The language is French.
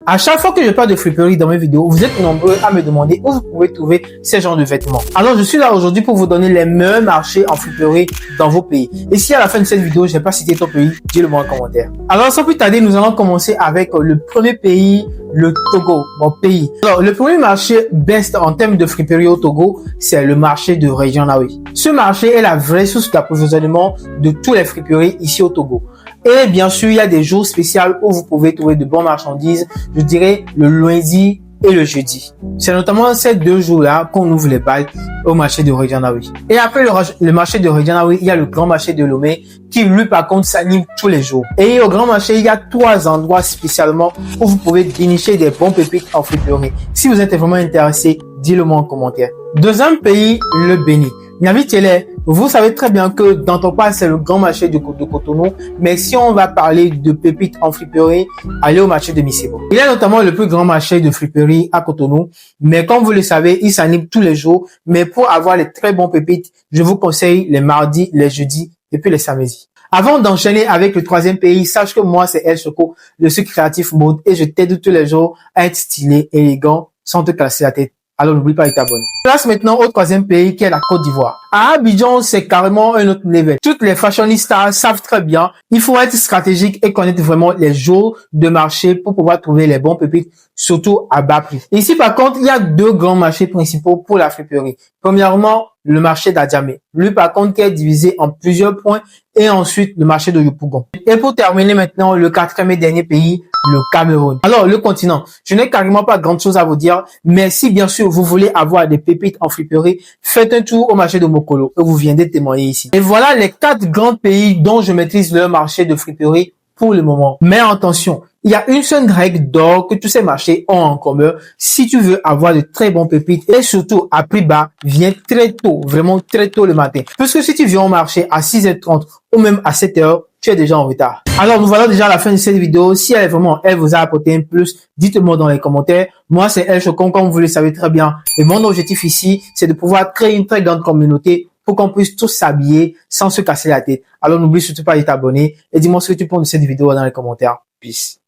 À chaque fois que je parle de friperie dans mes vidéos, vous êtes nombreux à me demander où vous pouvez trouver ces genres de vêtements. Alors, je suis là aujourd'hui pour vous donner les meilleurs marchés en friperie dans vos pays. Et si à la fin de cette vidéo, je n'ai pas cité ton pays, dis-le moi en commentaire. Alors, sans plus tarder, nous allons commencer avec le premier pays, le Togo, mon pays. Alors, le premier marché best en termes de friperie au Togo, c'est le marché de Reggianawi. Ce marché est la vraie source d'approvisionnement de tous les friperies ici au Togo. Et bien sûr, il y a des jours spéciaux où vous pouvez trouver de bonnes marchandises, je dirais le lundi et le jeudi. C'est notamment ces deux jours-là qu'on ouvre les balles au marché de Reggianawi. Et après le marché de Reggianawi, il y a le grand marché de Lomé qui, lui, par contre, s'anime tous les jours. Et au grand marché, il y a 3 endroits spécialement où vous pouvez dénicher des bons pépites en friperie. Si vous êtes vraiment intéressé, dites-le moi en commentaire. Deuxième pays, le Bénin. Nyavitele, vous savez très bien que dans ton pays, c'est le grand marché de Cotonou, mais si on va parler de pépites en friperie, allez au marché de Missebo. Il y a notamment le plus grand marché de friperie à Cotonou, mais comme vous le savez, il s'anime tous les jours, mais pour avoir les très bons pépites, je vous conseille les mardis, les jeudis et puis les samedis. Avant d'enchaîner avec le troisième pays, sache que moi, c'est El Choco, le sucre créatif mode, et je t'aide tous les jours à être stylé, élégant, sans te casser la tête. Alors n'oublie pas de t'abonner. Place maintenant au troisième pays qui est la Côte d'Ivoire. À Abidjan, c'est carrément un autre level. Toutes les fashionistas savent très bien, il faut être stratégique et connaître vraiment les jours de marché pour pouvoir trouver les bons pépites, surtout à bas prix. Ici, par contre, il y a 2 grands marchés principaux pour la friperie. Premièrement, le marché d'Adjamé. Lui, par contre, qui est divisé en plusieurs points, et ensuite le marché de Yopougon. Et pour terminer maintenant, le 4e et dernier pays, le Cameroun. Alors, le continent. Je n'ai carrément pas grand chose à vous dire, mais si bien sûr vous voulez avoir des pépites en friperie, faites un tour au marché de Mokolo et vous viendrez témoigner ici. Et voilà les 4 grands pays dont je maîtrise leur marché de friperie pour le moment. Mais attention, il y a une seule règle d'or que tous ces marchés ont en commun. Si tu veux avoir de très bons pépites et surtout à prix bas, viens très tôt, vraiment très tôt le matin. Parce que si tu viens au marché à 6h30 ou même à 7h, tu es déjà en retard. Alors, nous voilà déjà à la fin de cette vidéo. Si elle vous a apporté un plus, dites-le-moi dans les commentaires. Moi, c'est El Chocon, comme vous le savez très bien. Et mon objectif ici, c'est de pouvoir créer une très grande communauté pour qu'on puisse tous s'habiller sans se casser la tête. Alors, n'oublie surtout pas de t'abonner et dis-moi ce que tu penses de cette vidéo dans les commentaires. Peace.